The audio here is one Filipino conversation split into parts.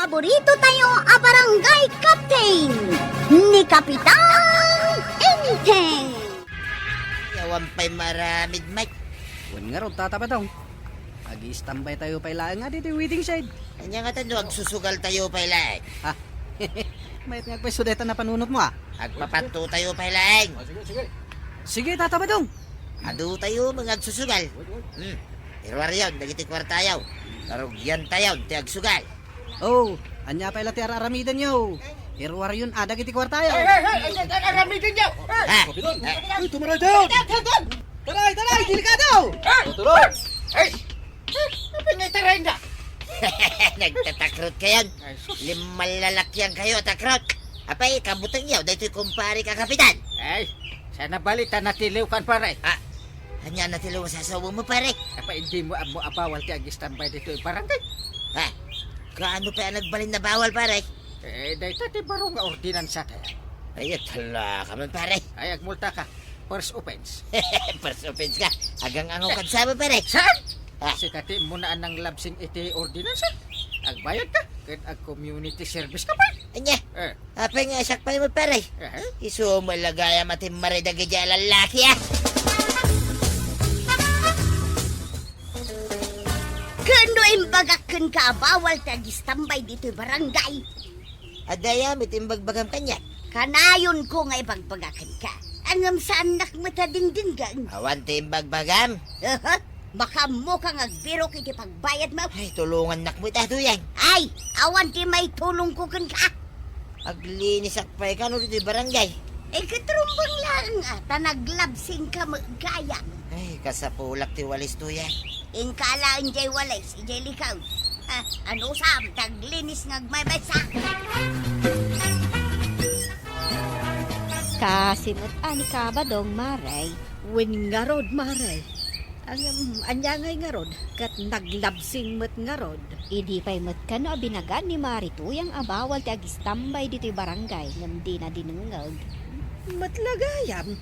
paborito tayo a barangay captain ni Kapitan Enteng. Yawan pa'y maramid, Mike. Wan nga ron, tatapadong. Ag-i-standby tayo pa ilaan nga dito yung waiting side. Kanya nga tanong, agsusugal tayo pa ilaing. Ha? Mayat nga pa sudeta na panunot mo Agpapanto tayo pa ilaing. Sige, tatapadong. Adu tayo mga agsusugal. Pero yun, dagiti kwartayaw. Karugyan tayo, ti agsugal. Oh, anya pa ila ti aramidan nyo. Irwar yun, adag iti kwartayo. Aramidan niyo! Ha? Ay, tumaray tayo! Taray, delikado! Tuloy! Ay! Apa nga taray na? Nagtatakrot kayo. Limal lalakyan kayo, takrot. Apay, kabutang yaw, dahito kumpari ka, Kapitan. Ay, sana balita natiliw kan pare. Ha? Hanya natilo sa asawa mo, pare. Apa hindi mo abawal ti ag-standby dito yung barangay? Ha? Kaano pa ang nagbalin na bawal, pare? Dahito ti baro nga ordinansa tayo. Ay, tala ka man, pare. Ay, agmulta ka. First offense. First offense ka. Agang angaw kan sama, pare. Saan? Ha? Sikati mo na anang labsing iti ordinansa. Agbayad ka. Kat ag-community service ka pa. Anya, apay nga sakpay mo, pare. Iso malagaya matim maridagi dyan lalaki, ah. Kano imbagakan ka bawal tagistambay dito barangay. Adaya, mitimbag-bagam kanya. Kanayon ko nga ibagbagakan ka. Angam sa anak matadingdinggan. Awan timbag-bagam. Baka mo kang agbiro kiti pagbayad mo. Ay, tulungan nak mo ito yan. Ay, awan ti may tulong ko kan ka. Aglinis akpay ka no dito barangay. Katrumbang lang ata naglabsing ka magaya. Ay, kasapulak ti walis to yan. Inkalaan jay walay si jay likaw. Ano sam, taglinis ngagmaybasa. Kasimot ani ka ba dong maray? Wen nga rod, maray. Anya nga rod, kat naglabsing mat nga rod. Idi pa'y matkan no abinagan ni Marito yang abawal ti agistambay dito'y barangay ngam di na dinungag. Matlagayam.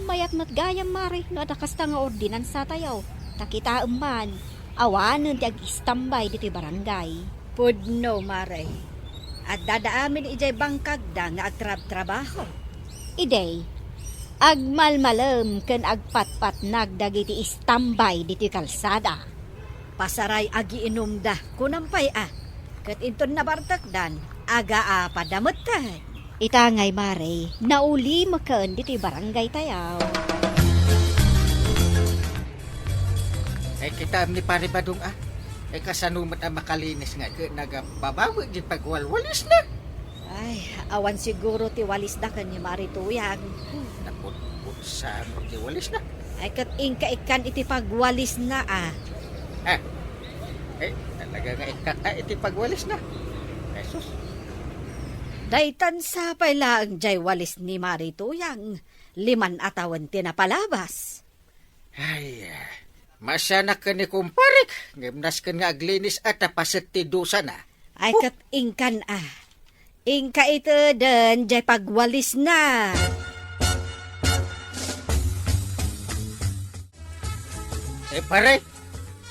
Mayat matgayam mari no adakasta nga ordinansa tayo. Takita man, awanan ti agistambay dito'y barangay. Pudno, maray. At dadaamin ijay bangkag da nga agtrab-trabaho. Iday, agmalmalam ken agpatpat nagdagiti istambay dito'y kalsada. Pasaray agiinom da, kunampay Kat inton nabartakdan, aga padamutan. Itangay mare, nauli makaan dito'y barangay tayaw. Kita ni pare badong kasanumat ang makalinis nga nagababawi di pagwalwalis na. Ay, awan siguro ti walis da kan ni Marituyag. Naputput sa di walis na. Ay kat ingka ikan iti pagwalis na Talaga nga ikat iti pagwalis na. Jesus. Daytan sa pailaang jay walis ni Marituyang, 5 atawan tinapalabas. Ay, masyanak ka ni kumparik. Ngimnas ka nga aglinis at tapasit ti dusa na. Ay kat ingkan Ingka ito den jay pagwalis na. Pare,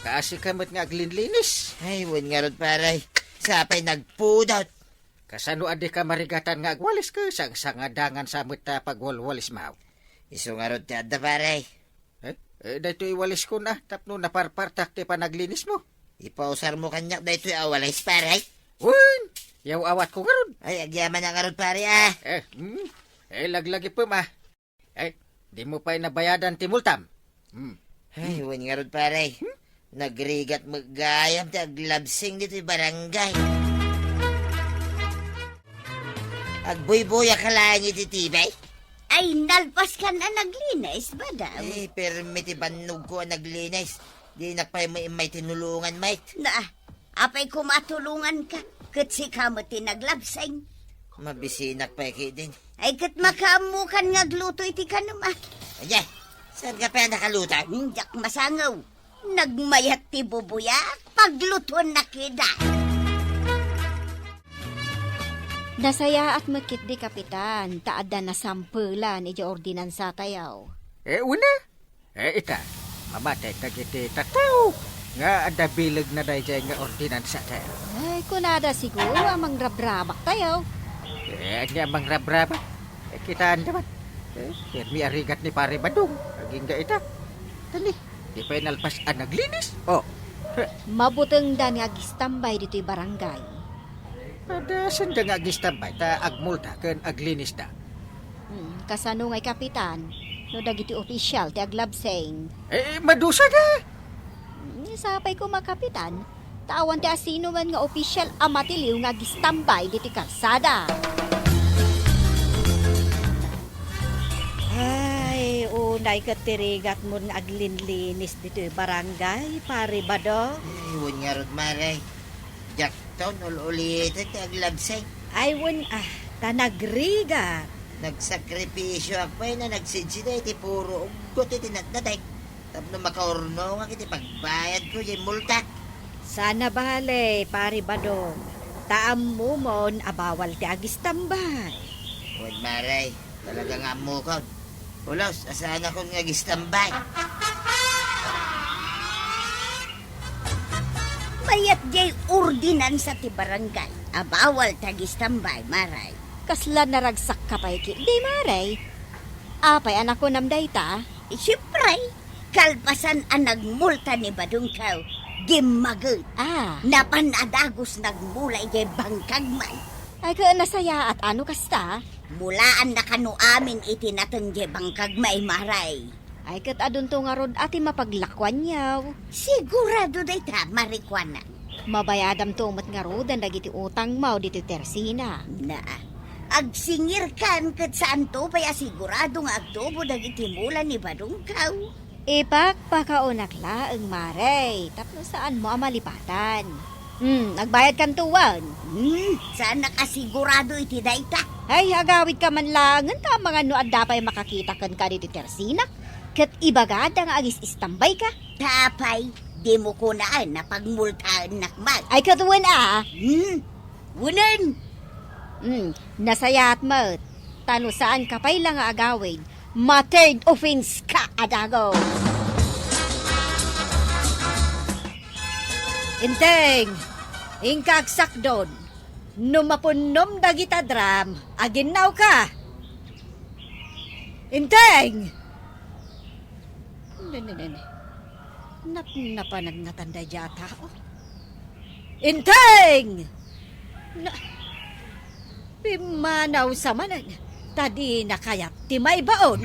kaasi kamot nga aglinlinis. Ay, wan nga rod, pare. Sapay nagpudot. Kasano adi ka marigatan nga agwalis ka sang sangadangan sa muta pagwalwalis maw. Iso nga rod tiyada, pare. Dahito iwalis ko na, tapno naparpartak ti panaglinis mo. Ipausar mo kanyak dahito awalis, pare. Wen, yaw awat ko garod. Ay, agyaman na nga rod, pare, laglagi po di mo pa nabayadan ti multam. Ay, wan nga rod, pare. Nagrigat maggayam ti aglabsing dito yung barangay. Agboy-boy akalaan iti tibay. Ay, nalpas ka na naglinis ba daw? Ay, permiti banog ko ang naglinis. Di na pa may tinulungan, mate. Apay kumatulungan ka. Kat si kamot tinaglabsing. Mabisinak pa din. Ay, kat makamukan ngagluto iti ka naman. Ay, saan ka pa nakalutan? Hindak masangaw. Nagmayat ti bubuya, pagluton na kida. Nasaya at makit di kapitan, taada na sampulan iti ordinansa tayaw. Una, ita, mamatay tagiti tataw. Nga ada bilag na dahi dyan nga ordinansa tayo. Ay, kunada siguro amang rabrabak tayo. Anya mang rabraba. Kitaan naman. Permi arigat ni pare Badong. Aging ga ita. Tani, di pa inalpas naglinis. Oh, Mabuteng da nga gistambay dito'y barangay. ada sanda nga gistambay ta agmulta ken aglinis da. Kasano ngay kapitan, no dagiti opisyal ti aglabseng. Madusa da. Sapay ko makapitan, tawan ti asino man nga opisyal amatiliw nga gistambay diti kalsada. Ay, unay katirigat mo nga aglinlinis dito barangay, pare Badong. Iwan nga rod maray. Jackton, ulitin ti aglabsay. Ay, tanagrigat. Nagsakripisyo ako na nagsidsiday ti puro ugot iti nagdaday. Tapno makaurno nga kiti pagbayad ko yung multa. Sana bale, pare Badong. Taam mo mon abawal ti agistambay. Iwan maray. Talaga nga mo ko. Ulos, asahan ako nga gistambay. Mayat jay ordinansa ti barangay. Abawal tagistambay, maray. Kasla naragsak ka pa iki. Di maray. Apay anak ko namday ta. Siyempre, kalpasan ang nagmulta ni Badungkaw. Gimagod. Napanadagos nagmula jay bangkag man. Ay ka nasaya at ano kasta? Mulaan na kanu amin itinatang jay bangkag may maray. Ay kat adun to nga rod ati mapaglakwan yaw. Sigurado day ta, marikwanan. Mabayadam to umat nga rod ang dagiti utang mau dito tersina. Na, agsingir kan kat saan to paya sigurado nga agtubo dagiti mula ni Badungkaw. Ipagpakaunak laang maray. Tapno saan mo amalipatan. Nagbayad kan tuwan. Saan nakasigurado iti dayta? Ay, agawid ka man lang. Ta mga noad dapay makakita kan ka dito tersina. Kat ibagada nga agis istambay ka. Tapay, di mo kunaan na pagmultaan nakmat. Ay katuwan Wunan! Nasayat mo. Tano saan ka pa'y lang agawid. Ma-third offense ka, adago. Inteng, ingkagsak doon. Numapunom dagita dram, aginaw ka. Inteng! Napanag nga tanda yata. Inteng! Pimanaw sa manan. Tadi na kayat ti may baon.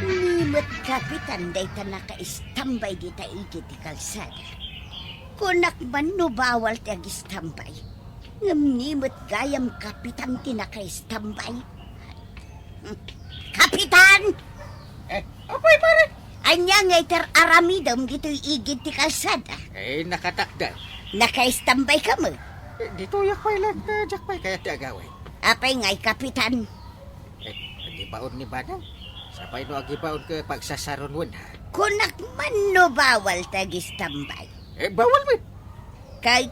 Nimot kapitan day ta nakaistambay di ta igit ti kalsada. Kunak man no bawal ti agistambay. Ngamnimot gayam kapitan ti nakaistambay. Kapitan! Apay pare? Anya nga iter aramidam dito igit ti kalsada. Nakatakda. Nakaistambay ka mo. Dito yak pa'y lang na jakpay kaya ti agaway. Apay nga'y kapitan. Agibaon ni Badang. Sapay no agibaon ka pagsasaron ha. Kunak man no bawal tagistambay. Bawal mo. Kay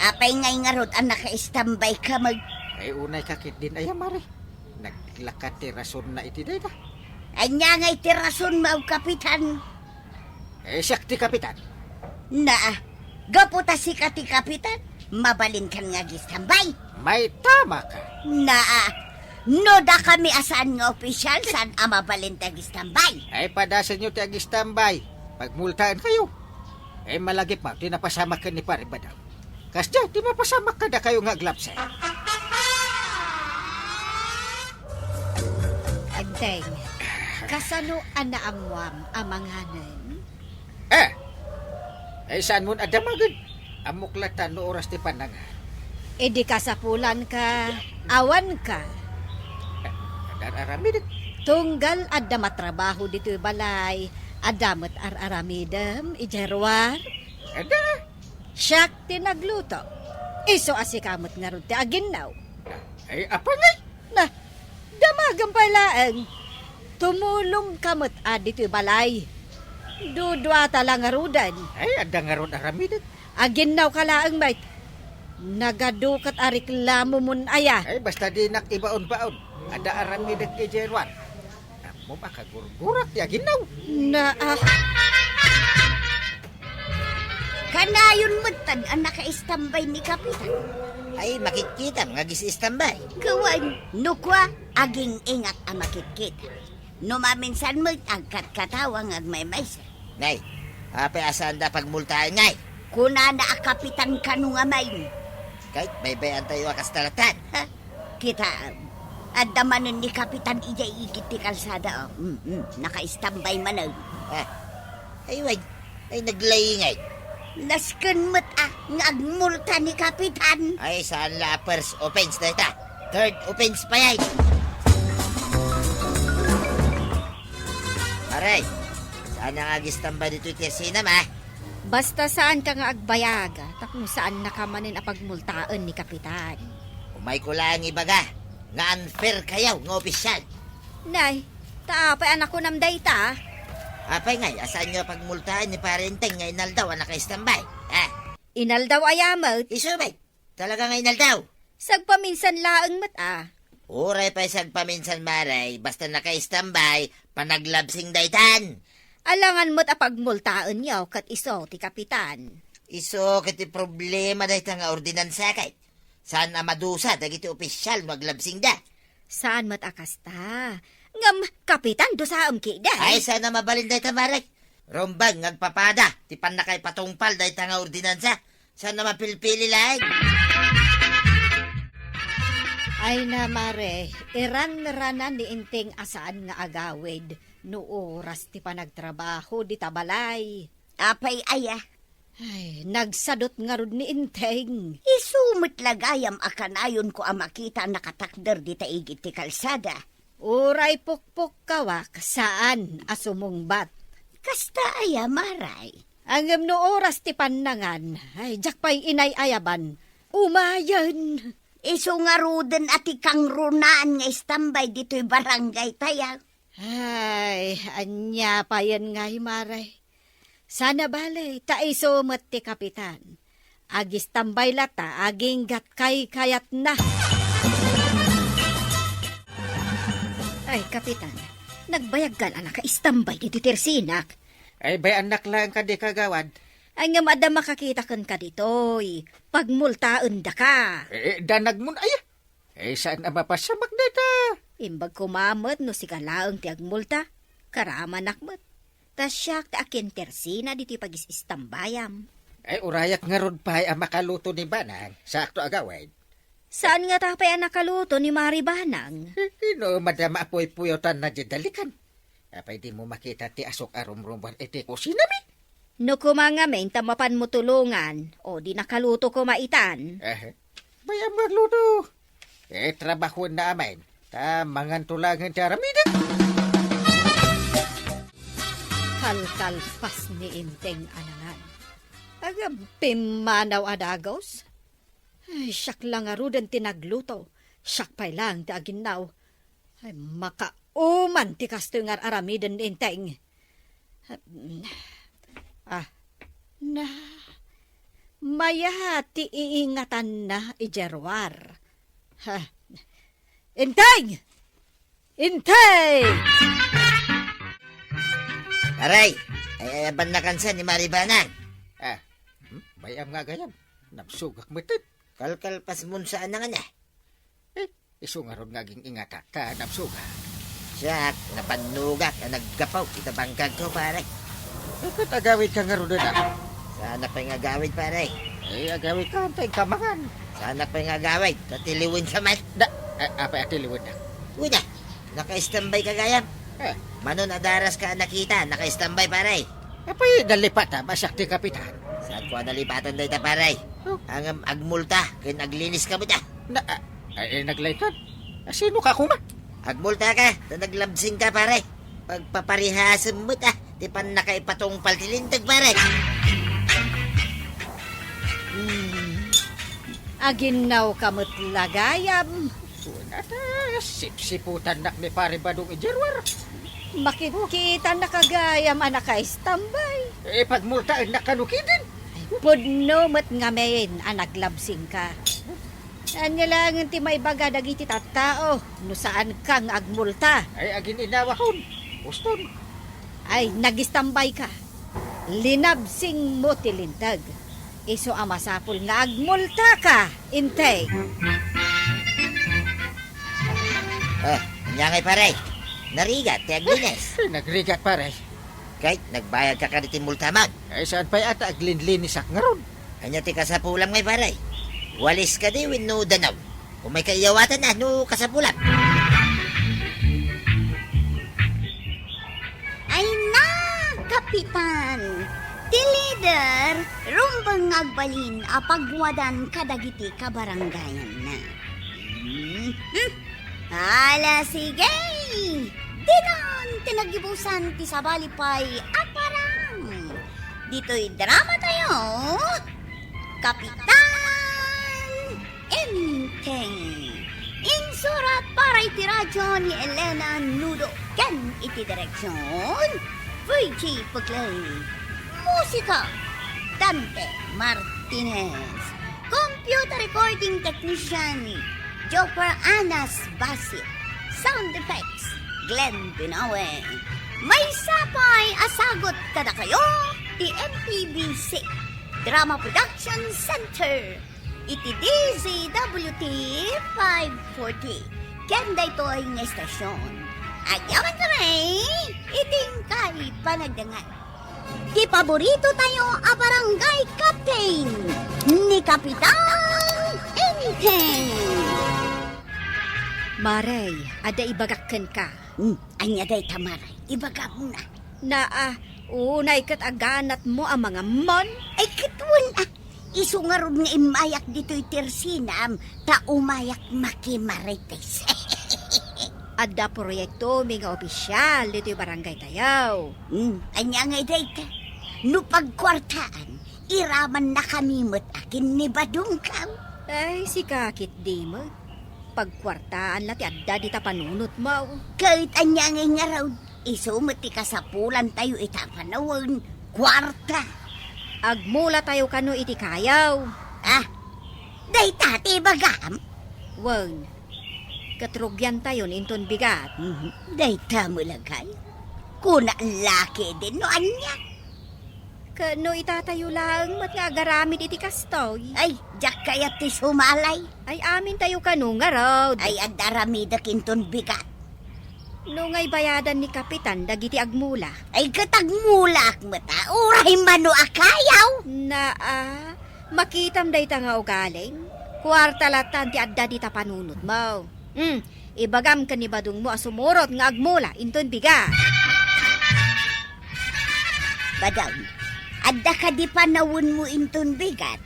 apay nga'y nga rod ang nakaistambay ka mag... Unay kakit din ay mare. Naglakat ti rason na iti day ta. Anya nga'y tirason mau kapitan. Siyak ti kapitan. Na, gaputa si kati kapitan. Mabalin kan nga gistambay. May tama ka. Na, no da kami asaan nga opisyal saan amabalin tagistambay. Padasan nyo ti agistambay. Pagmultaan kayo. Malagi pa, di napasama ka ni pare Badang. Kasya, di mapasama ka na kayo nga glapsay. Anteng, kasano anaamwam amanganan? Saan mo adamagin? Amuklatan no oras ti panangan. Di kasapulan ka, awan ka. Adar aramid. Tunggal adda matrabaho dito balay. Adamat aramidam, ijerwar. Ada. Siyak tinagluto. Iso asikamot nga ron ti aginaw. Apa ngay? Na, damagang palaang. Tumulong kamot dito balay. Dudwa talang arudan. Ada nga ron aramid. Aginaw kalaang mate. Nagadukat reklamo mun aya. Basta di nak ibaon-baon. Ada aramid at ijerwan. mo makagurgurak ti aginaw. Na, Kanayon mo tan ang naka-istambay ni Kapitan. Ay, makikita mga gis-istambay. Kawan, nukwa, aging ingat ang makikita. Numaminsan mo agkat katawang ag may maysa. Ngay, apay asan da pagmultahan ngay. Kuna na ang Kapitan kanu nga may. Kahit baybayan tayo akas talatan. Ha? Kita, adamanan ni Kapitan ijay igit ti kalsada. Naka-istambay man. Ah, ay, wag. Ay, naglayingay. Nasken mo't nga agmulta ni Kapitan. Ay, saan la first offense na ita? Third offense pa yan. Aray, saan nga agistambay dito iti sinam, ha? Basta saan ka nga agbayaga, ta kung saan nakamanin a pagmultaan ni Kapitan. Umay ko lang ibaga, nga unfair kayaw, nga opisyal. Nay, taapay anak ko namday ta. Apay ngay, asan nyo pagmultahan ni parenteng nga inaldaw ang nakaistambay, ha? Inal daw ayamot, Isubay, talaga nga inaldaw. sagpaminsan laang mat. Uray pa isang paminsan maray, basta nakaistambay, panaglabsing daytan. Alangan mo't a pagmultaan yaw kat iso ti Kapitan. Iso kiti problema daytan nga ordinansa kay. Saan na madusa, dagiti opisyal maglabsing da. Saan mat akasta? Ngam, Kapitan, dosaam ki day. Ay, sana mabalin daytan maray. Rombang, ngagpapada, ti pan na kay patungpal daytan nga ordinansa. Sana mapilpili lang. ay na mare, iran-ranan ni inting asaan nga agawid. No oras ti panagtrabaho di tabalay. Apay aya, Ay, nagsadot nga rod ni inteng. isumot lagayam akanayon ko ang makita nakatakder di taigit ti kalsada. Uray pukpuk kawak saan asumungbat. Kasta aya maray. Angem no oras ti panangan, ay jakpay inay ayaban. Umayan. Iso nga ruden at ikang runaan nga istambay dito'y barangay tayaw. Ay, anya pa yan nga maray. Sana balay, taiso mat ti Kapitan. Agis tambay lata, aging gatkay kayat na. Ay, Kapitan, nagbayag ka na naka-istambay dito tersinak. Ay, bay anak lang ka di kagawad. Ay nga madam makakita kan ka ditoy. Pagmultaan da ka. Danag mo na, ay. Saan na mapasamak na ita? Imbag kumamot no si kalaang ti agmulta. Karaman akmat. Tas siya ta akin tersina dito pag-istambayam. Ay, urayak nga ron pa ang makaluto ni Banang. Sakto agawad. Saan nga tapay ang nakaluto ni Mari Banang? No, madama apoy-puyotan na didalikan. Apay di mo makita ti asok arum-rumban iti kusina mi. No kumangamen tamapan mo tulungan o di nakaluto ko maitan. Bayang magluto. Trabaho na amain. Mangan tulangan ti aramidan. Kalkalpas ni inteng anangan. Agam pimanaw adagos. Ay, siyak lang nga ruden tinagluto. Siyak pa'y lang ti aginaw. Ay, makauman ti kasto nga aramiden ni inteng. Maya ti iingatan na ijerwar. Inteng! Inteng! Aray, ay ayaban na kansa ni Maribanang. Bayang nga gayam. Napsugak metit. Kalkalpas mun saan na nga na. Iso nga ron ngaging ingata ka napsugak. Siyak, napanugak, na naggapaw, kita bangkag ko, pare. Kat agawid ka nga ron na. Sana pa nga gawid, pare. Ay, agawid ka antay kamangan. Sana pa nga gawid, tatiliwin sa mat. Apa atiliwid na? Una, naka-standby ka gayam. Manon adaras ka nakita, naka-standby, pare. Apay, dalipat masakti kapitan. Saan ko nalipatan dahi ta, pare? Ang agmulta, kaya naglinis ka mo ta. Naglaitan. Sino ka kuma? Agmulta ka, na naglabsing ka, pare. Pagpaparihasan mo ta, di pa nakaipatong paltilintag, pare. Aginaw kamot lagayam. Sip-siputan nak ni pare badong ijerwar. Makikita na kagayam anak ka istambay. Pagmultaan na kanukidin. Pudno mat ngamen anak labsing ka. Anya lang ti may baga dagiti tattao no saan kang agmulta. Ay, agin inawahon. Boston. Ay, nagistambay ka. Linabsing mo tilintag. Iso ang masapul nga agmulta ka, intay. Anya ngay pare. Narigat, ti aglines. Nagrigat pare. Kahit nagbayad ka kanitin multaman. Ay saan pa ata aglinlinisak nga ron. Anya ti kasapulam ngay pare. Walis ka di win no danaw. Kung may kaiyawatan na, no kasapulam. Ay na, Kapitan! Ti leader, rumbang agbalin apagwadan kadagiti kabaranggayan na. Ala sige! Dinon, tinagibusan ti sabalipay aparang. Dito'y drama tayo. Kapitan Enteng. Insurat para iti radyo ni Elena Nudo. Ken iti direksyon. VG Paglay. Musika. Dante Martinez. Computer recording technician. Joker Anas Basit. Sound effects. Glenn Binawe. May sapay asagot kada kayo. Di MPBC. Drama Production Center. Iti DZWT 540. Kenda ito ay nga estasyon. Ayawan kami. Iting kay panagdangan. Di paborito tayo a barangay captain ni Kapitan Enteng. Maray, ada ibagakken ka. Anya day tamaray. Ibaga mo na. Unay kat aganat mo ang mga mon. Ay katwal isungarod nga imayak dito'y tersinam ta umayak makimarites. Ada proyekto mga opisyal dito'y barangay tayaw. Anya nga day ka. No pagkwartaan, iraman na kami mo't akin ni Badong ka. Ay, si kakit di mo. Pagkwartaan lati adda di ta panunot mo. Kahit anya nga raw, isumati ka sa pulan tayo itapanawon, kwarta. Agmula tayo kano iti kayaw. Day tati bagam. Wan, katrugyan tayo ninton bigat. Day tamo lagay. Kuna laki din no anya. Kano itatayo lang mat nga agaramid iti kastoy. Ay, jak kayat ti sumalay. Ay amin tayo kano nga raw. Ay adaramida kinton bigat. No ngay bayadan ni Kapitan dagiti agmula. Ay katagmulak mata, uray mano akayaw. Makitam day ta nga ugaling. Kwarta latan ti adda di ta panunot mo. Ibagam ka ni Badong mo asumurot nga agmula inton biga. Badang, adda ka di panawon mo inton bigat.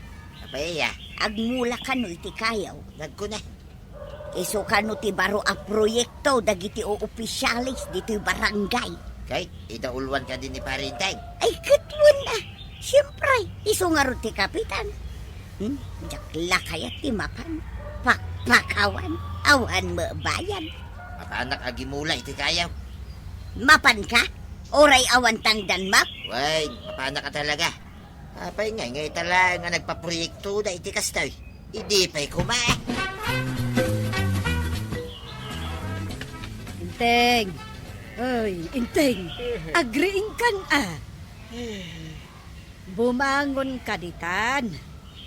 Apaya, Agmula ka no iti kayaw. nagko na. Iso ka no ti baro a proyekto dagiti o opisyalis dito'y barangay. Kahit idaulwan ka din ni Parintay. Ay katwan na. Siyempre, iso nga ro ti Kapitan. Jakla kayat ti mapan. Pakpakawan. Awan mo bayan. Apanak agimula iti kayaw. Mapan ka? Oray awan tangdan map? Way, apanak ka talaga. Apay ngay tala nga nagpaproyekto da iti kastoy. Hindi pa'y kumae. Inteng. Ay, Inteng. Agriing kan Bumangon ka ditan.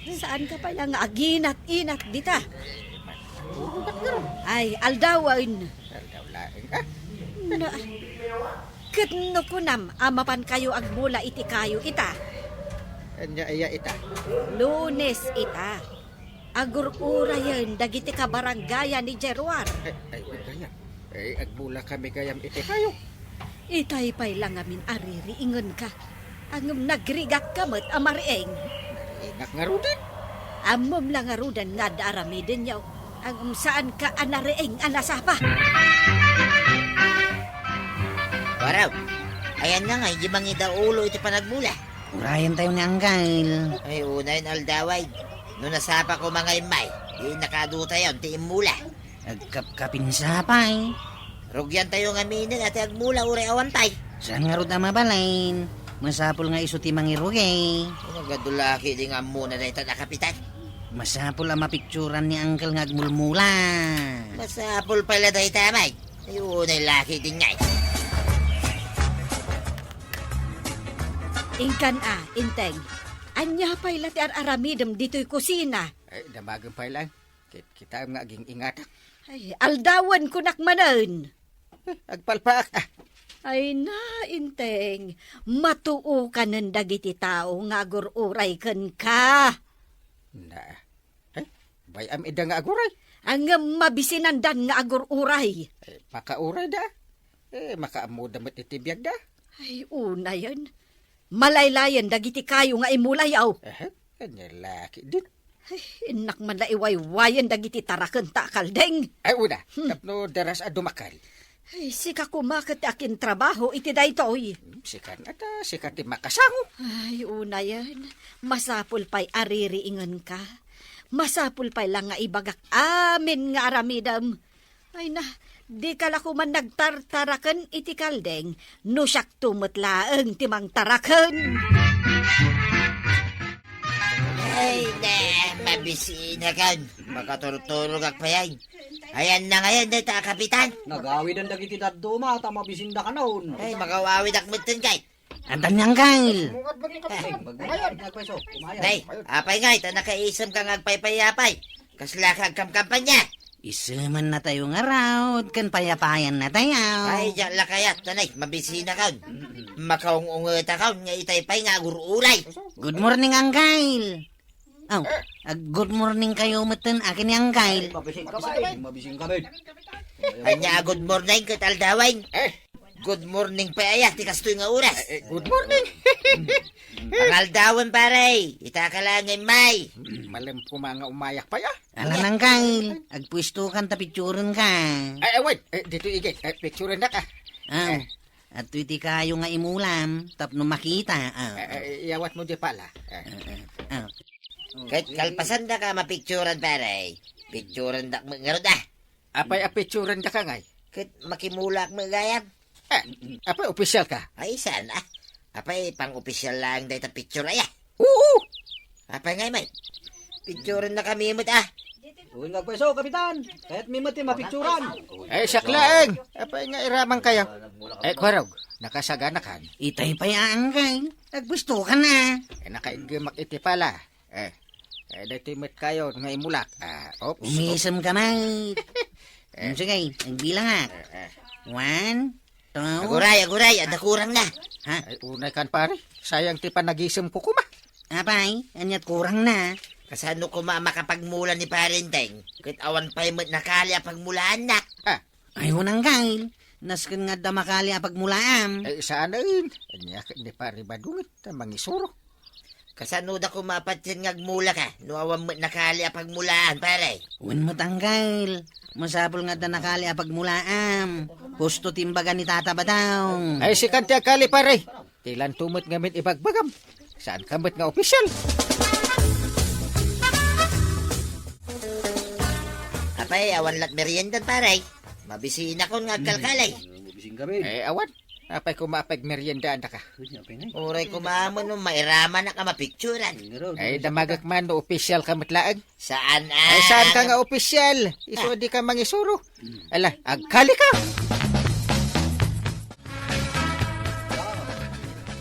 Saan ka pa lang aginat-inat dita? Ay, aldawan. Daw laing Na, katno ko nam, amapan kayo agmula iti kayo ita. Anya iya ita. Lunes ita. Agur-ura yan, dagiti ka barangaya ni Jeruar. Ay kaya. Ay agmula kami kayam iti kayo. Itay pa'y lang amin aririingon ka. Ang nagrigak kamot amarieng. Ingak nga rudin. Amom lang arudan nga daaramidin yaw. Ang saan ka anarieng anasapa. Waraw, ayan na nga, hindi mangida ulo iti panagmula. Urayan tayo ni Anggal. Ay, unayin aldaway. No nasapa ko mga imay, di nakaduta yon, ti imula. Agkapkapin sa apay. Rugyan tayo nga minin at agmula uri awantay. Saan nga ro na mabalain? Masapul nga iso ti mangirugay. Nagadulaki di nga muna na ito na Kapitan. Masapul ang mapicturan ni Anggal nga agmulmula. Masapul pala tayo tamay. Ay, unay laki din nga. Ingkan inteng. Anya pa'y lati aramidam dito'y kusina. Ay, damagan pa lang. Kita nga ging ingat. Ay, aldawan ko nakmanan. Agpalpaak. Ay na, inteng. Matuo ka ng dagiti tao nga agururay kan ka. Na. Ay, bayam ida nga aguray. Ang mabisinandan nga agururay. Makauray da. Makaamu damat itibiyag da. Ay, una yan. Malaylayan dagiti kayo nga imulayaw. Kanya laki din. Ay, inak man na iwaywwayan dagiti tarakan ta kaldeng. Ay, una. Tapno daras a dumakal. Ay, sika kumakat akin trabaho iti daytoy. Sikan ata, sikat ti makasango. Ay, una yan. Masapul pa'y aririingan ka. Masapul pa'y lang nga ibagak amin nga aramidam. Ay na, di kala ko man nagtartarakan iti kaldeng. No siyak tumatlaang timang tarakan. Ay, na, mabisi na kan. Makaturutulog ak pa yan. Ayan na ngayon, dito, kapitan. Nagawid ang dagiti daduma, tama bisinda ka noon. Ay, makawawid ak mutin kay. Andan niyang gail. Nagpweso, kumaya. Nay, apay nga, ito nakaisam kang agpay-payapay. Kaslakag kampanya. Isuman na tayo nga raw, kan payapayan na tayo. Ay, diyan la kayat, tanay, mabisi na kaon. Makaung-ungeta kaon, nga itay-pay nga agurulay. Good morning, ang gail. Oh, good morning kayo matan akin yang gail. Mabising ka ba? Mabising ka ba? Kanya, good morning, kataldawin. Good morning pa aya, tikastoy nga oras. Good morning. Pangaldawan pare, itakalangin may. Malam ko mga umayak pa ya. Alam ng gail, agpwisto kan tapicturan ka. Ay, wait. Dito igit. Picture na ka. Oh, at iti kayo nga imulam, tapno makita. Iyawat mo di pala. Oh. Kahit kalpasan na ka mapicturan pare. Picturan dak mga da. Apay a picture na ka ngay. Kahit makimulak mga gayam. Apay official ka. Ay, sana. Apay, pang-opisyal lang dahil picture aya. Oo. Apay ngay may. Picturan na kami mo ta. Uy, nagpweso, kapitan. Kahit mimati mapicturan. Saklaeng. Apay nga iramang kayo. Kwarog. Nakasagana kan. Itay pa ang gail, agpwisto ka na. Nakaigimak iti pala. Dito imit kayo nga imulak. Oops. Umisam ka mate. Sige, nagbilang nga. 1, 2, Aguray, ada kurang na. ha? Ay, unay kan pare. Sayang ti panagisem ko kuma. Apay, anyat kurang na. Kasano ko makapagmula ni parenteng. Kahit awan pa yung nakali pagmulaan na. Ay, unang gail. Nasken nga damakali apagmulaam. Ay, saan na yun? Anya, ni pare badungit. Tamang isuro. Kasano da ko mapatyan ngagmula ka. No awan mo nakali pagmulaan pare. Uwan matanggal. Masapol nga da nakali apagmulaam. Gusto timbaga ni Tata Batang. Ay, si Kanti akali pare. Tilan tumot ngamit ibagbagam. Saan kamit nga opisyal? Apay, awan lat meriendan pare. Mabisi na ko ngagkalkalay. Mabising ka ba? Awan. Apay kumapag meriendaan na ka. Uray ko maamon no, mairaman na ka mapicturan. Ay, damagak man no opisyal kamit laag. Saan Ay, saan ka nga opisyal? Iso di ka mangisuro. Ala, agkali ka.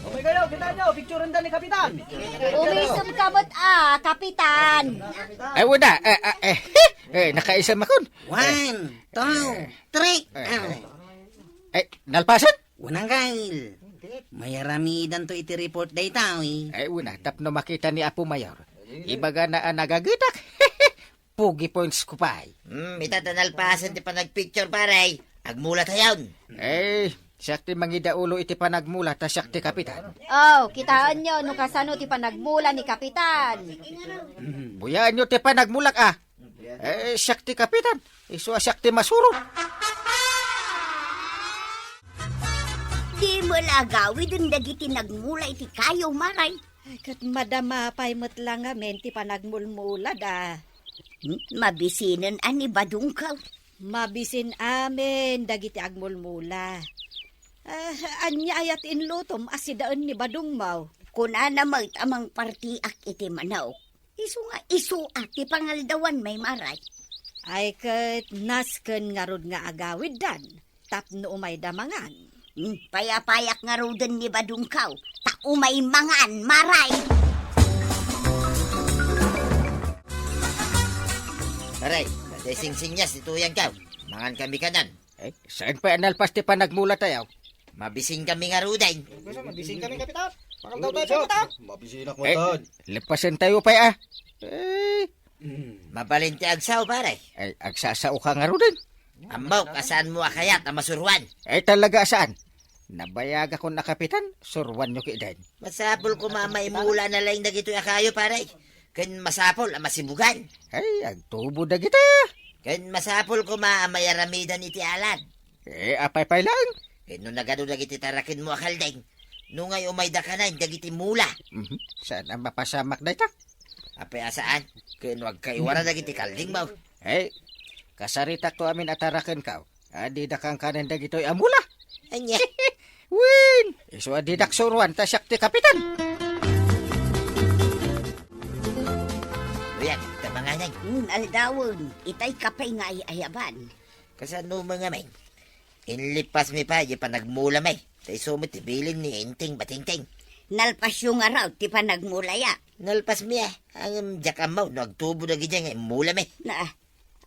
Okay kayo, kita nyo, picturan da ni kapitan. Umisam ka mo't kapitan. Ay, wala. Nakaisam akon. 1, 2, 3. Ay, nalpasan? Unang gail. May aramidan to iti report day tao eh. Ay, una, tapno makita ni Apo Mayor. Ibaga na nagagitak. Pugi points ko pa ay. Itatanalpasan ti pa nagpicture pare. Agmula tayon. Eh, sakti mangida ulo iti panagmula ta sakti kapitan. Oh, kitaan nyo no kasano ti panagmula ni kapitan. Buyaan nyo ti panagmulak sakti kapitan. Iso sakti masurot. Di mo lagawid ang dagiti nagmula iti kayo maray. Ay, kat madama pa'y matlang amen ti panagmulmula da. Mabisinan ani badungkaw. Mabisin amen dagiti agmulmula. Anya ayat inlutom asidaan ni badungmaw. Kunana may tamang partiak iti manaw. Isu ati pangaldawan may maray. Ay kat nasken nga rod nga agawid dan. Tapno umay damangan. Payapayak nga rodan ni badungkaw. umay mangan, maray. Aray, sing-singyas dito yan ka. Mangan kami kanan. Saan pa nalpas ti panagmula tayo? Mabising kami nga ruday. Mabising kami, Kapitan. Parang daw tayo, Kapitan. Mabisinak Lepasan tayo pa Mabalinti agsaw, pare. Agsasao ka nga rin. Ambaw, kasaan mo akayat ang masurwan. Talaga saan? Nabayag ako na kapitan, surwan nyo kidan. Masapol ko mamaimula na lang na gito akayo, pare. Kan masapol ang masibugan. Agtubo na kita. Kan masapol ko maamayaramidan iti alan. Apay lang. Nung nagano dagiti tarakin mo akaldeng. Nung ngay umay da ka na, dagiti mula. Saan ang mapasamak na ita? Apay asaan? Kaya wag kaiwara dagiti kalding mo. Kasarita ko amin atarakan ka. Adi da kang kanan da gito'y amula. Anya. Win! Iso adi dak surwan, tasyak ti kapitan. Riyan, tamanganay. Aldawon, itay kapay nga ayaban. Kasano mga may? Inlipas mi pa, di pa nagmula may. Tay sumit, tibilin ni Inting Batingting. Nalpas yung araw, ti pa nagmulaya. Nalpas mi ang jakamaw, nagtubo na gidya nga, mula may. Na,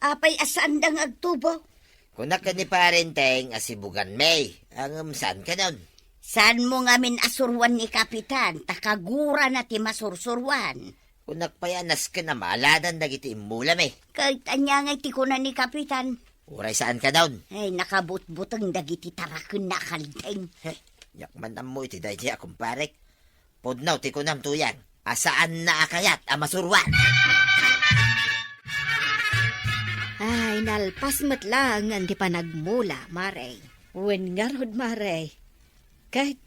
apay asaan dang agtubo? Kunak ka ni parenteng, asibugan may. Ang saan ka nun? Saan mo ngamin asurwan ni Kapitan, takagura na ti masursurwan. Kunak pa yan, nas ka na maladan na giti mula may. Kahit anya nga ti kunan ni Kapitan. Uray saan ka doon? Ay, nakabutbutang dagiti tarakon na kaldeng. Yakman na mo iti dahi akong parek. Podnaw, ti kunam tuyan. Asaan na akayat ang masurwan? Ay, nalpas mo't lang ang di pa nagmula, Maray. Wen nga rod, Maray. Kahit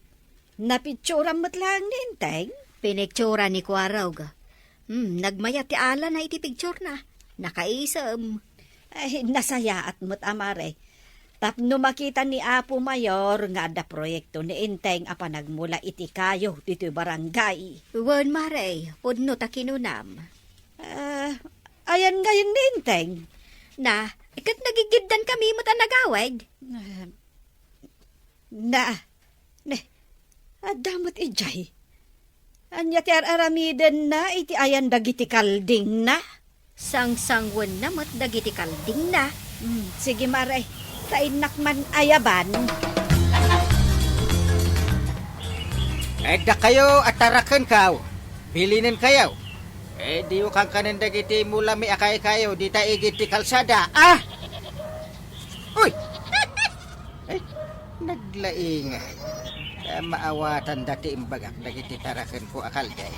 napitsura mo't lang ninteng. Piniktsura ni Kuaraw ga. Nagmaya ti ala na iti picture na. Nakaisam. Ay, nasaya at mo't amare. Tapno makita ni Apo Mayor nga da proyekto ni Inteng apa nagmula iti kayo dito barangay. Wan, Maray. Pudno ta kinunam. Ayan ngayon ni Inteng. Na, ikat nagigiddan kami mo ta nagawag. Adamot ijay. Anya ti aramiden na iti ayan dagiti kalding na. Sang-sangwan na mo't dagiti kalding na. Sige Maray, tainak man ayaban. Da kayo atarakan ka. Bilinin kayo. Di kang kanan dagiti mula mi akay kayo. Di ta igiti kalsada. Uy! Naglaingay. Maawatan dati imbagak dagiti tarakan ko akalday.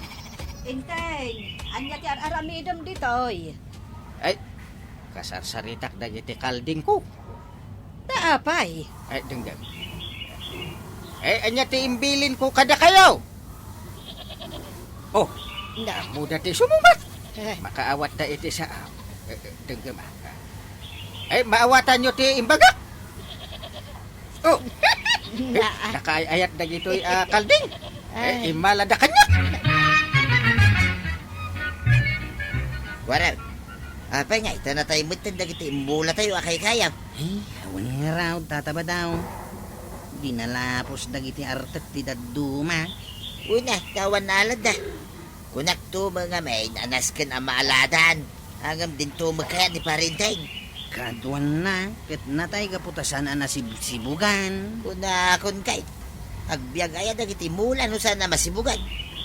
Inteng, anya ti aramidem ditoy. Kasarsaritak dagiti kalding ko. Taapay. Denggang. Anya ti imbilin ko kada kayo. Namo dati sumumat. Makaawat da iti sa denggam. Maawatan nyo ti imbagak. Nakaayat da gito'y kalding. Imalada kanya. Waraw. Apay nga, ito na tayo mutin na giti mula tayo akay kayam. Awan nga raw, tataba daw. Dinalapos dagiti artet ti daduma. Una, kawan na alad na. Kunak to mga may nanaskan ang maaladan. Hanggang din to magkaya ni parinteng. Kaduan na, ket natay kaputasan na sibugan. Kuna kun kay. Agbyag aya dagiti mula no sana masibugan.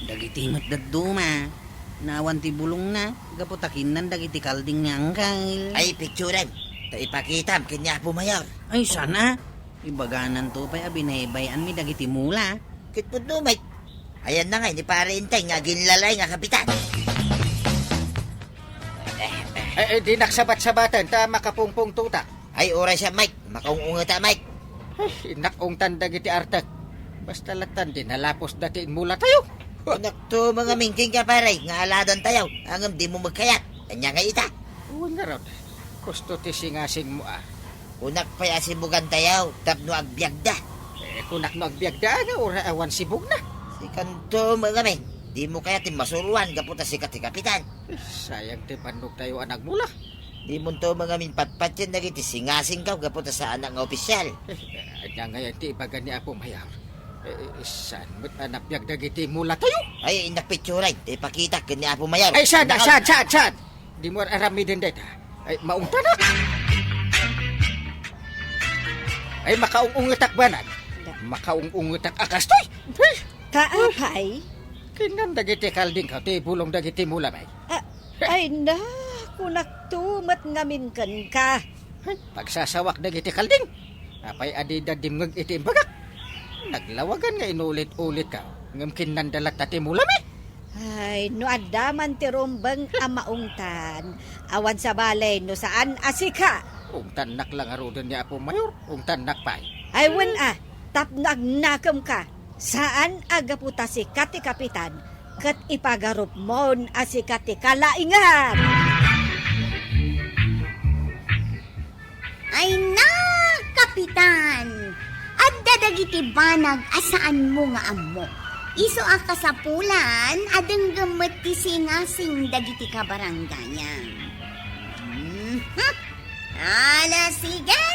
Dagiti mat daduma. Nawan ti bulong na, gaputakin nan dagiti kalding nga angkal. Ay, picturean. Ta ipakitam kanya po mayor. Ay, sana. Ibaganan to pa'y abinaybayan mi dagiti mula. Kitpud no, mate. Ayan na nga, ni parinteng nga ginlalay nga kapitan. Di naksabat-sabatan ta makapungpung tuta. Ay, oras siya, Mike. Makaungunga ta, Mike. Inakong tanda giti artak. Basta latan din halapos dati mula tayo. Kunak to mga mingking ka pare. Nga aladan tayo. Hanggang di mo magkayat. Kanya nga ita. Uwan nga raw. Gusto ti singasing mo Kunak pa yasibugan tayo. Tapno agbyag da. Kunak no agbiagda nga ora awan sibog na. Si kanto mga ming. Di mo kaya ti masuruan. Kaputa si kapitan. Sayang ti pannog tayo anag mula. Di mo to mga min patpat yan nagiti singasing ka. Kaputa sa anak nga opisyal. Anya ngayon ti ibagan ni Apo Mayor. Saan mo't anapyag dagiti mula tayo? Ay, nakpicturay. Di pakita, kanya Apo Mayor. Ay, saan? Di mo arami din dito. Ay, maungta na. Ay, makaungungitak banan. Makaungungitak akastoy. Ay, Kaapay? kinan dagiti kalding ka, ti bulong dagiti mula bay. Ay na, kunak tumat ngamin kan ka. Ay, pagsasawak dagiti kalding. Apay adida dimngag iti imbagak. Naglawagan nga inulit-ulit ka. Ngam kinandalat tati mula bay. Ay, no adaman ti rombang amaungtan. Awan sa balay, no saan asika. Ungtan lang arudan niya Apo Mayor. Ungtan pay. Ay, wan tap nagnakam ka. Saan agaputa si kati kapitan, kat ipagarup mon si kati kalaingan. Ay na, kapitan! At dadagiti banag asaan mo nga amo. Iso ang kasapulan, adang gamot ti singasing dagiti kabaranggayan. Ala, sige!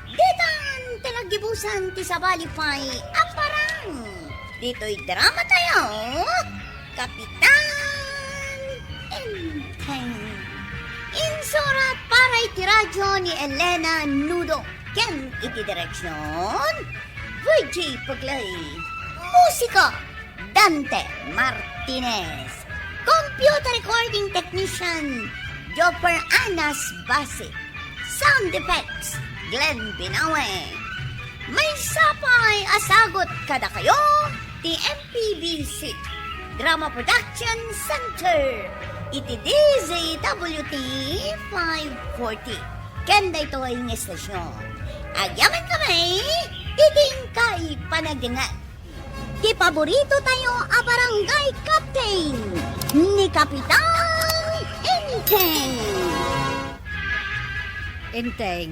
Ditan, talagibusan ti sabalipay, aparang! Dito'y drama tayo, Kapitan Enteng. Insurat para iti radyo ni Elena Nudo. Ken iti direksyon, VJ Paglay. Musika, Dante Martinez. Computer recording technician, Jopper Anas Basi. Sound effects, Glenn Binawe. May sapay asagot kada kayo, ti MPBC Drama Production Center. Iti DZWT 540. Kenda ito ay ng estasyon. Agyaman kami, iting kay panagdingan. Di paborito tayo a barangay captain ni Kapitan Enteng. Enteng,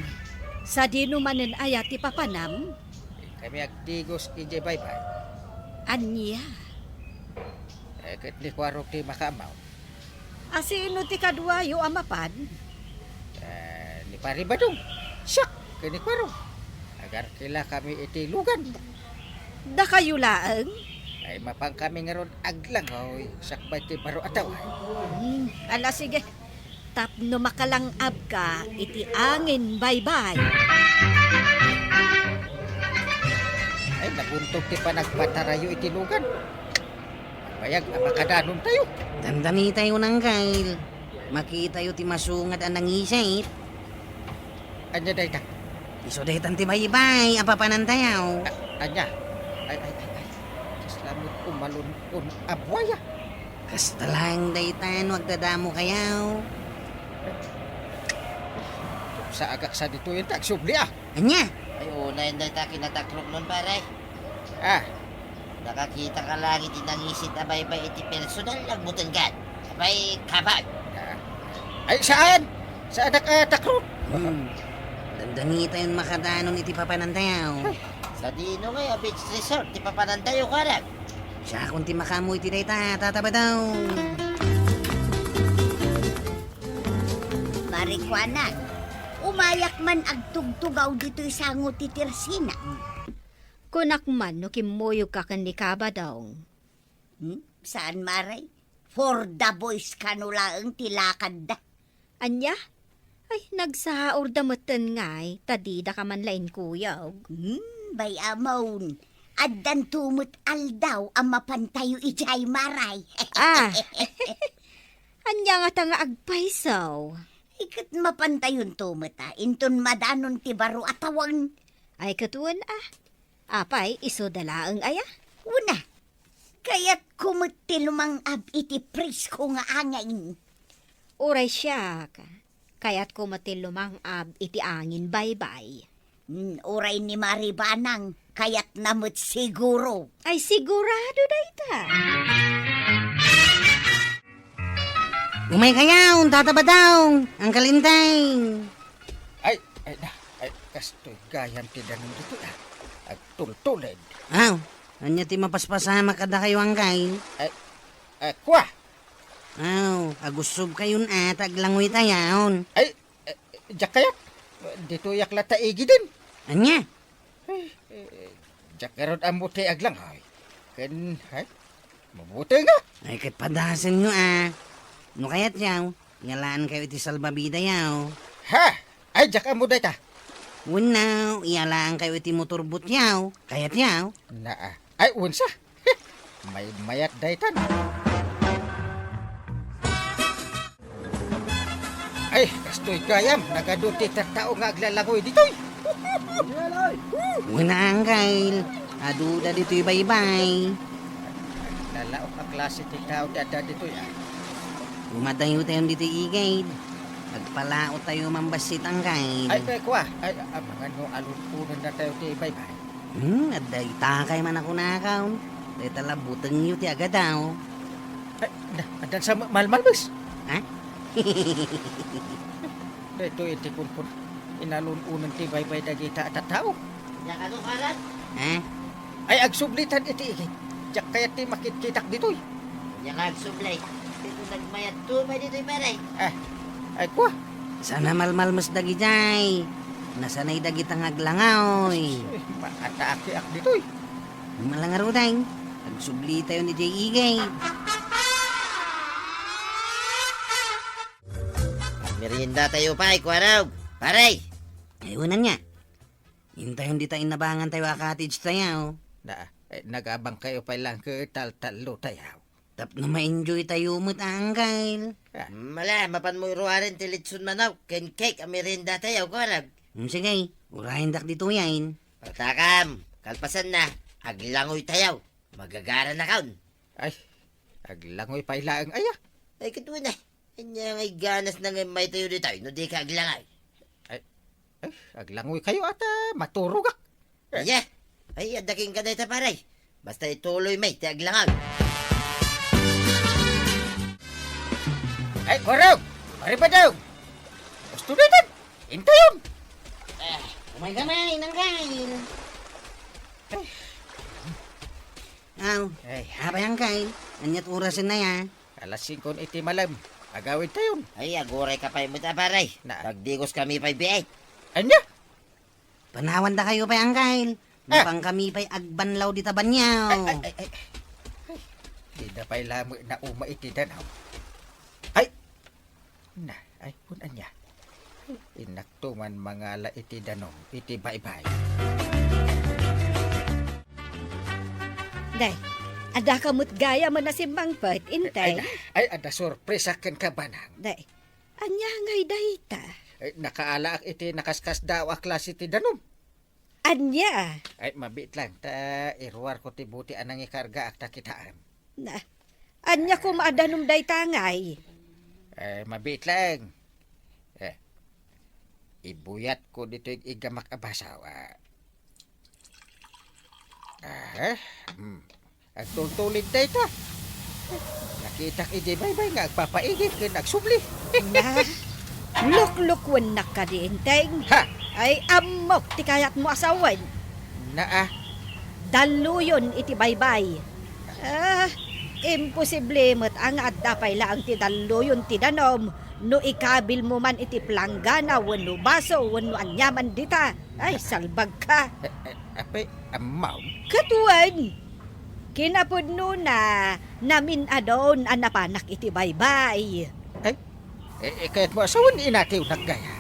sa dinumanen ayat ti papanam, Kami agdigos ije baybay. anya. Kat ni kwarok ti makamaw. Asino ti kadwa yu amapan? Ni Pari Badong. Siyak, kini kwarok. Agar kila kami iti lugan. Da kayo laeng? Ay mapang kami ngaron aglang oy. Sakbay ti baro ataw. Ala sige, tapno makalangab ka, iti angin baybay. Ay nabuntog ti panagpatarayo iti lugan. Bayag makadanon tayo. Damdami tayo ng kail. Makita yu ti masungat ang nangisait. Anya day tak. Iso detan ti baybay, apapanan tayo. Anya. Ay. Kaslamot umalun abwaya. Kasta lang daytan, wag dadamo kayaw. Sa agak sa dito yung tak subli ah. Anya? Ay, una yung dahil takin natakrok nun, pare. Ah, Nakakita ka lang iti nangisit na baybay iti personal lang butangan. Abay, kapag. ay saan? Saan nakatakot? Dandami tayo makadanon iti papanan tayo. Sa dino ngayon, beach resort, di pa panantayo ka lang. Siya kung ti makamoy ti dayta, tataba daw. Marikwanan, umayak man agtugtugaw dito isangot ti Tirsina. Kunak man no kimuyo ka kan ni Kaba daw. Saan maray? For the boys kanulaang tilakad da. Anya? Ay, nagsaor damatan ngay, tadida ka man lain kuyaw. Bay amon. Addan tumut aldaw ang mapantayo ijay maray. Ah, anya nga tanga agpaisaw. Ikat mapantayon tumut inton madanon ti baro atawang. Ay katuan Apay, iso dalaang aya? Una, kaya't kumati lumang ab iti presko nga angain. Uray siya ka. Kaya't kumatilumang ab iti angin baybay. Uray ni Maribanang, kaya't namut siguro. Ay sigurado da ita. Umay kayaw, tataba daw. Ang kalintay. Ay, kastoy gayam ti danon dito agtultuled. Aw, anya ti mapaspasama kada kayo ang kain. Kwa. Aw, agusog kayon aglangoy tayaon. Ay, jak kayat. Dito yak lata igi din. Anya? Diyak karon ang muti aglang ay. Ken hay. Mabuti nga. Ay, kat padasan nyo No kaya't yaw, ngalaan kayo iti salbabida yaw. Ha? Ay diyak ang muday ta. Unaw, iyalaan kayo iti motorbot yaw. Kaya't yaw. Naa. Ay unsa? May mayat daytan. Ay, kastoy gayam, nagaduti tattao nga aglalangoy ditoy. Unang kail, aduda dito'y baybay. Lalaok ang klase ti tao dada ditoy. Umadayo tayo dito igay. Nagpalao tayo mambasit ang kail. Ay, kay kwa. Ay, mga no alunpunan na tayo ti bye-bye. Aday takay man ako nakaw. Day talabutang niyo ti agad daw. Ay, adan sa malmalbis. Ha? Ito iti kunpun. Inalununan ti bye-bye dagita at tao. Diyak ano karat? Ha? Ay, agsublitan iti igay. Diyak kaya ti makitkitak ditoy. Diyak agsublay. Dito nagmayat tumay dito'y paray. Ay, kwa. Sana malmalmas dagi jay. Nasanay dagi tangag langaw. Maataaki-ak ditoy. Malangaro day. Nagsubli tayo ni Jay Igay. Merienda tayo pa, Kwarog. Paray! Ayunan niya. Hintayon di tayo inabangan tayo cottage tayo. Nagabang kayo pa lang ke tal-talo tayo. Tap na ma-enjoy tayo mo't angkail. Mala, mapan mo iruwarin tilitsun manaw. Ken cake ang merienda tayo, Kwarog. Sige, urahin dak dito yan. Takam, kalpasan na. Aglangoy tayo. Magagara na kaun. Ay, aglangoy pa ilaang aya. Ay, katuwa na. Kanya ngay ganas na ngay may tayo dito. No di ka aglangay. Ay, aglangoy kayo at maturugak. Aya, ay, adaking ka na ito paray. Basta ituloy may, ti aglangag. Ay, Kwarog! Pari pa daw! Estuditan! Intayon! Umay nang kail. Aw, Ay, abay ang kail. Anyat orasin na ya. alas 5 iti malam. Agawin tayon. Ay, aguray ka pa yung paray. Pagdigos kami pa biay. Anya? Panawan da kayo pa ang kail. Mapang kami pa'y agbanlaw di tabanyaw. Ay. Di na pa'y lamo na uma iti danaw. Ay! Na, ay, kunan niya. Inaktuman mga la iti danom, iti bye-bye. Day, ada kamot gaya man na simbang pat, intay. Ay, ada sorpresa ken kabanang. Day, anya ngay dayta. Ay, nakaala ak iti nakaskas daw ak klase iti danom. Anya, Ay, mabit lang. Ta, iruwar ko ti buti anang ikarga ak takitaan. na, anya ko maadanom dayta ngay. Ay, mabit lang. Ibuyat ko dito yung igamak abasawa. Ang tultulig na ito. Nakita iti bye-bye nga agpapaigit ken nagsubli. Na, luk-lukwan na ka di, intay. Ha! Ay, amok ti kayat mo asawan. Naa. Daluyon iti baybay. Imposible mo't ang adapay lang ti daluyon ti danom. No ikabil mo man iti planggana, wano baso, wano anyaman dita. Ay, salbag ka. Apay, amaw. Katuan, kinapudno na namin adon ang napanak iti baybay. Kaya't mo asawan inatiw naggaya.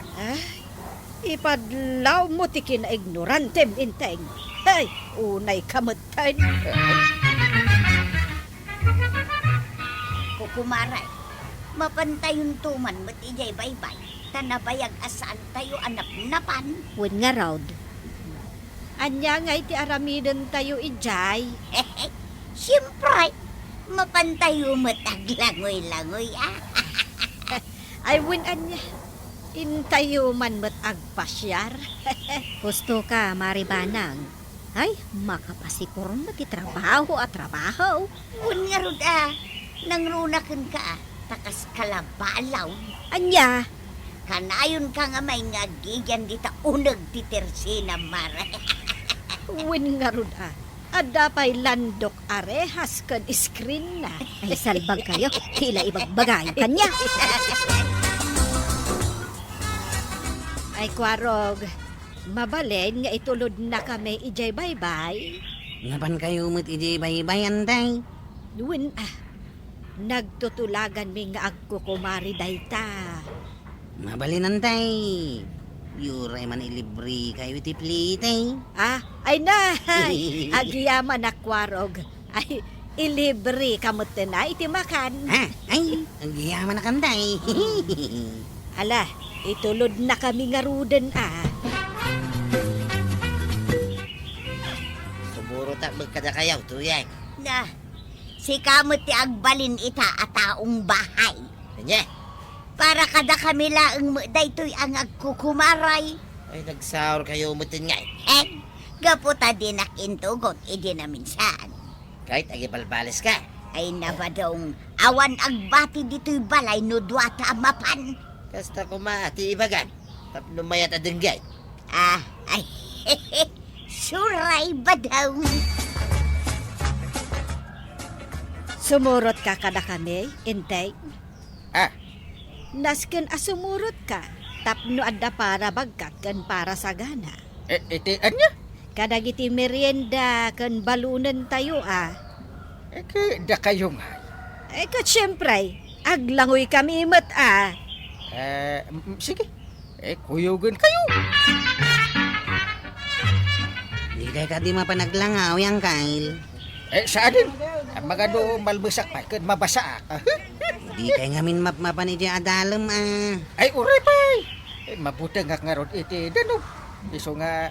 Ipadlaw mo ti kina-ignorantem inteng. Ay, unay kamutan. Kukumaray, mapantayon tuman mo't ijay baybay. Tanabayag asaan tayo anap-napan. Wen nga raud. Anya nga iti aramidan tayo ijay. Siyempre, mapantayo mo't aglangoy-langoy Ay, win anya. Intayo man mo't agpasyar. Gusto ka, Maribanang. Ay, makapasipor mo ti trabaho at trabaho. Nga rod nangrunakan ka takas kalabalaw. Anya, Kanayon ka nga may nga gigyan dita unag ti tersina mara. Win nga ron adapay landok arehas kan screen na. ay salbag kayo. Tila ibagbagay kanya. Ay kwarog, mabalen nga itulod na kami ijay bye-bye. Ngapan kayo mo't iti baybayan tay? Wen nagtutulagan mi nga agkukumari dayta. Mabalinan tay. Yuray man ilibri kayo iti plitay. Ay na, agiyaman na kwarog. Ay, ilibre kamot na iti makan. Ay, ang giyaman na kantay. Ala, itulod na kami nga ruden Sumuro ta magkada kayaw, tuyay. Na, si kamot ti agbalin ita at taong bahay. Kanya, Para kada kami laang daytoy ang agkukumaray. ay nagsaur kayo mutin nga. Gaputa din nakintugot, idi na minsan. Kahit agibalbalis ka. Ay nabadong awan agbati dito'y balay no duwata mapan. Kasta kumati ibagan. Tapno mayat adenggay. Ay, suray ba daw? Sumurot ka kada kami, intay. Ah, Nasken asumurot ka. Tapno adda para bagkat kan para sa gana. iti anya? Kadagiti merienda kan balunan tayo Da kayo nga. Kat syempre, aglangoy kami mat Sige. Kuyugan kayo. Di kay ka di mapanaglangaw yang kail. Saan din? Mga do malbasak pa, kan mabasa. Di kay ngamin mapan iti adalem Ay, uray pa. Mabuti nga nga ron iti danog. Iso nga,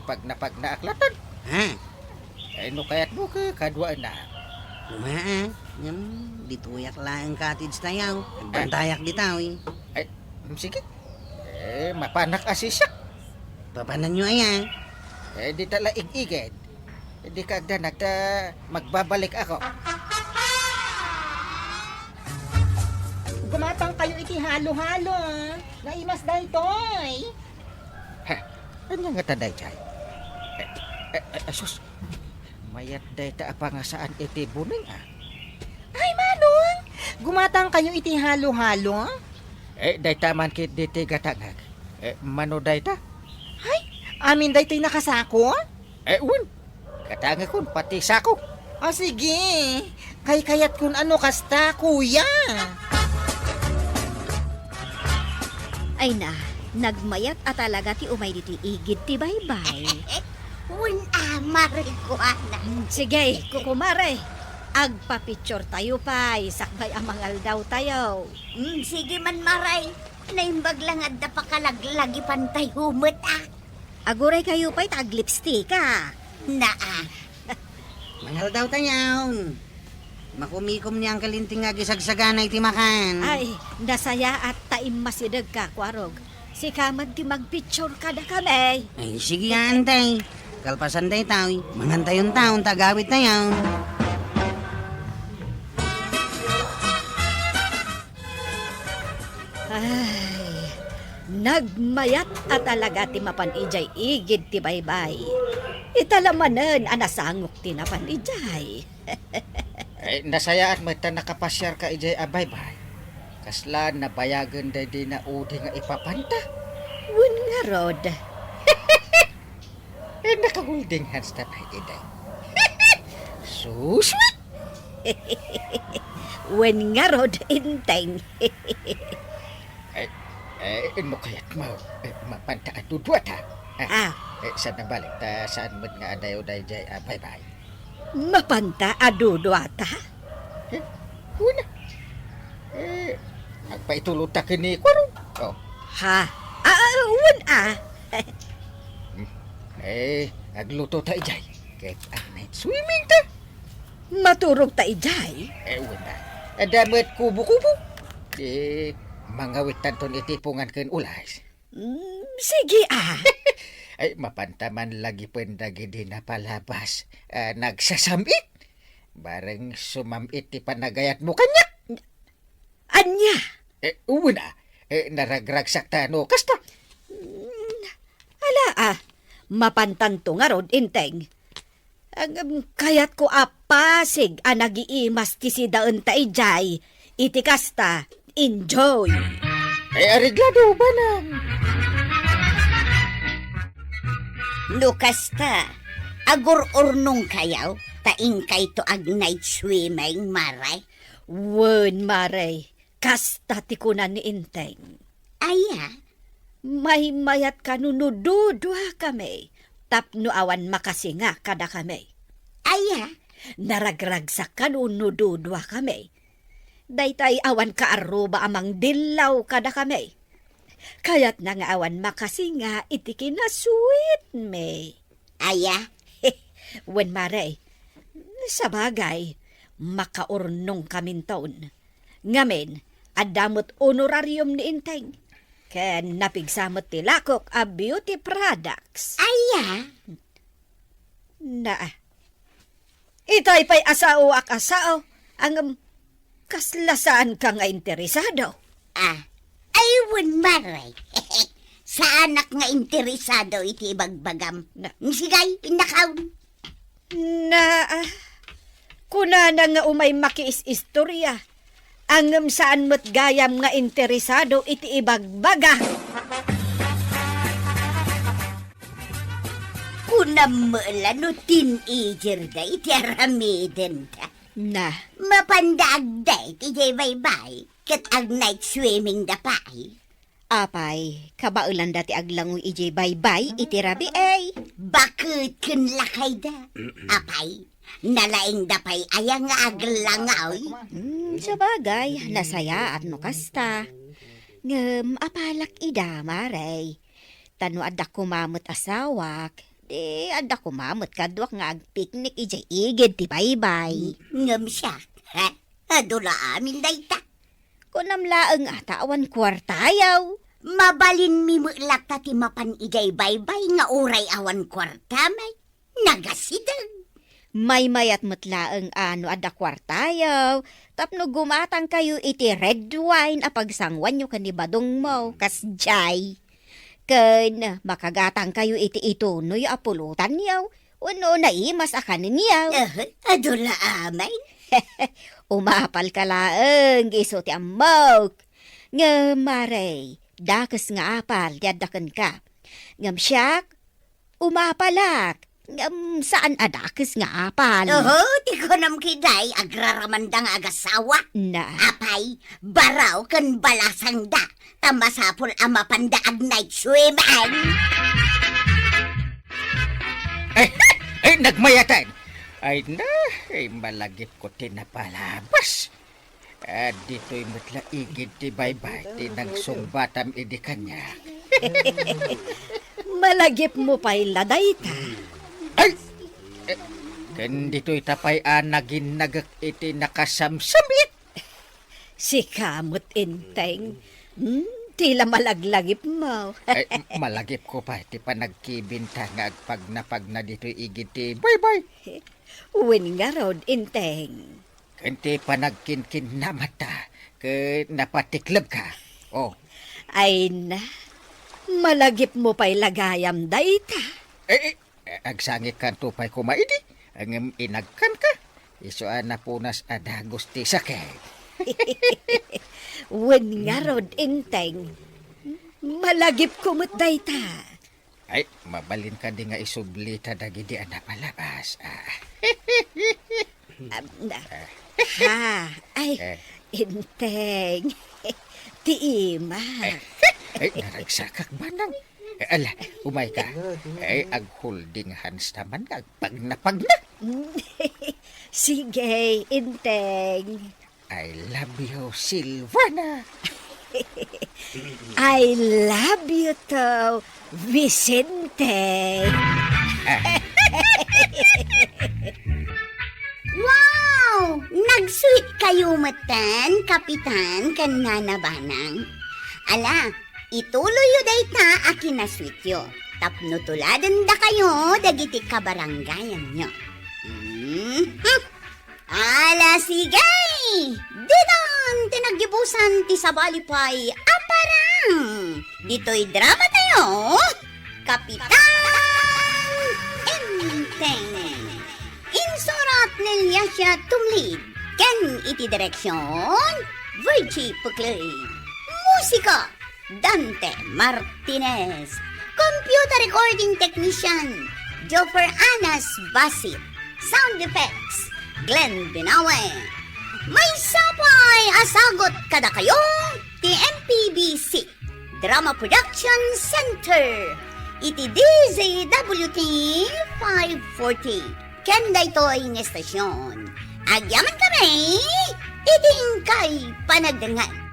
pag naaklatan. No kaya't mo ka, kadwa na. Ngam, dituyak lang ang cottage tayaw. Bantayak ditaw Sige. Mapanak asisyak. Papanan nyo aya. Di tala igigid. Di ka agda nagda magbabalik ako. Gumatang kayo iti halo-halo, Naimas daytoy. Ano nga taday chay? Asus. Mayat day ta apa nga saan iti buning Ay, manong! Gumatang kayo iti halo-halo? day ta man kit diti gatangag. Mano day ta? Ay, amin daytoy nakasako? Un. Katangag kun pati sako. Sige. Kay-kayat kun ano kasta, kuya. Ay na, nagmayat at talaga ti umay diti igid ti baybay. Marikuana. Sige, kukumare. Agpapicture tayo pa, sakbay amangal daw tayo. Sige man maray. Naimbag lang at napakalaglagi pantay humot Aguray kayo pa'y tag-lipstick Mangal daw tayaw. Makumikom niya ang kalinting nga gisagsagana iti makan. Ay, nasaya at taim masidag ka, kwarog. Si kamad ti magpicture kada kami. Ay, sige antay. Kalpasan day tayo. Mangantay yung taon, tagawit tayo. Ay, nagmayat at talaga ti mapanijay igid ti baybay. Italamanen anasangok ti napanijay. Nasayaan mo ita nakapasyar ka ijay abay-bay. Kasla nabayagan day di na udi nga ipapanta. Wun nga rod. Nakagulding hands na tayo iday. So sweet! Wen nga rod inteng. No kaya't mapanta at dudwat ha. Ah, Saan na balik ta saan mo nga adayo day jay abay-bay. mapanta adudo ata. Una. Agpaitulog ta kini kwarong. Oh. Ha? Wun Agluto ta ijay. Kahit night swimming ta. Maturog ta ijay. Una. Adamit kubo-kubo. Mangawit tanton itipungan ken ulas. Sige Ay, mapantaman lagi pendagi di na palabas. Nagsasambit. Bareng sumamit ti panagayat mo kanya. Anya? Una. Naragragsak ta no kasta. Ala mapantanto nga rod inteng. Kayat ko apasig nagiimas ti si daen ta ijay. Iti kasta, enjoy. Ariglado ba nang? Lukasta, Agur-urnong kayaw, taing kay to ag night swimming, maray. Wen, Maray, kasta ti kunan ni Inteng. Aya, May mayat kanunududwa kami. Tapno awan makasinga kada kami. aya, Naragrag sa kanunududwa kami. Daytay awan kaaruba amang dilaw kada kami. Kaya't nga awan makasinga iti kinasweet me. aya, Wen Maray, sa bagay, makaurnong kamin taon. Ngamin, adamot honorarium ni Inteng. Ken napigsamot ti lakok a beauty products. aya. Na, ito'y pa'y asao ak asao, ang kaslasaan ka nga interesado. Aywan maray. Sa anak nga interesado iti bagbagam. Sigay, inakaw. Na, kuna na nga umay makiis-istorya, ang saan mo't gayam nga interesado iti ibagbaga. Kunamala no teenager da iti aramiden ta. Na, Mapandaag da iti jay baybay. Kat ag night swimming da pa Apay, kabaulan dati aglangoy ije baybay iti rabi ay. Bakit kun lakay da? Apay, nalaing da pa'y ayang nga aglangaw. Sa bagay, nasaya at no kasta. Ngem, apalak ida, maray. Tano adda kumamot asawak. Di, adda kumamot kadwak nga ag-picnic ije igid ti baybay. Ngam siya, ha? Adula amin da ita. Kunamlaeng atawan kwartayaw. Mabalin mi mulak ti mapan ijay baybay nga uray awan kwarta may. Nagasidang. May mayat mutlaeng ano adda kwartayaw. Tapno gumatang kayo iti red wine apagsangwan nyo kanibadong mo. Kasjay. Ken makagatang kayo iti itunoy apulutan yaw. Uno naimas akanin yaw. Adula amay. Umapal ka laeng giso ti amok. Nga maray, dakes nga apal, yadakan ka. Ngam siyak, umapalak. Ngam saan adakes nga apal. Ti ko nam kiday agraramandang agasawa. Na, Apay, baraw kan balasang da. Tamasapol ang mapandaag night swimming. Ay, nagmayatan! Ay na, ay malagip ko tinapalabas. Dito'y matlaigid ti baybay, tinagsumbatam idi kanya. Malagip mo pa'y laday ta. Ay! Kan dito'y tapay anagin nagak iti nakasamsamit. Si kamot Inteng. Tila malaglagip mo. Ay, malagip ko pa, iti panagkibinta nga agpag na dito'y igid ti baybay. Uwin nga rod, Inteng. Kanti panagkinkin na mata, ke napatiklab ka. Oh, Ay na, malagip mo pa'y lagayam dayta. agsangit kan tupay kumaidi. Ang inagkan ka. Isuan na punas adagos ti sakit. Uwin nga rod, Inteng. Malagip kumot dayta. Ay, mabalin ka di nga isublita dagidi ana palabas. Ay, Inteng. Tiima. Ay, naragsakak banang. Ala, umay ka. Ay, ag holding hands naman agpag na. Sige, Inteng. I love you, Silvana. I love you to Vicente. Wow! Nag-sweet kayo matan, kapitan, kan nga nabanang. Ala, ituloy yu day ta akin na sweet yo. Tapno tuladan da kayo, dagiti kabaranggayan nyo. Ala, sigay! Dinan, tinaggibusan ti sabalipay, aparang! Dito'y drama tayo, Kapitan Enteng! Insurat nilya siya tumlid, ken iti direksyon, Virgie Puclay. Musika, Dante Martinez. Computer recording technician, Videographer Anas Basit. Sound effects, Glenn Binawe. May sapay asagot kada kayo, TMPBC, Drama Production Center. Iti DZWT 540. Kanda ito'y ng estasyon. Agyaman kami, iti ingkay panagdangan.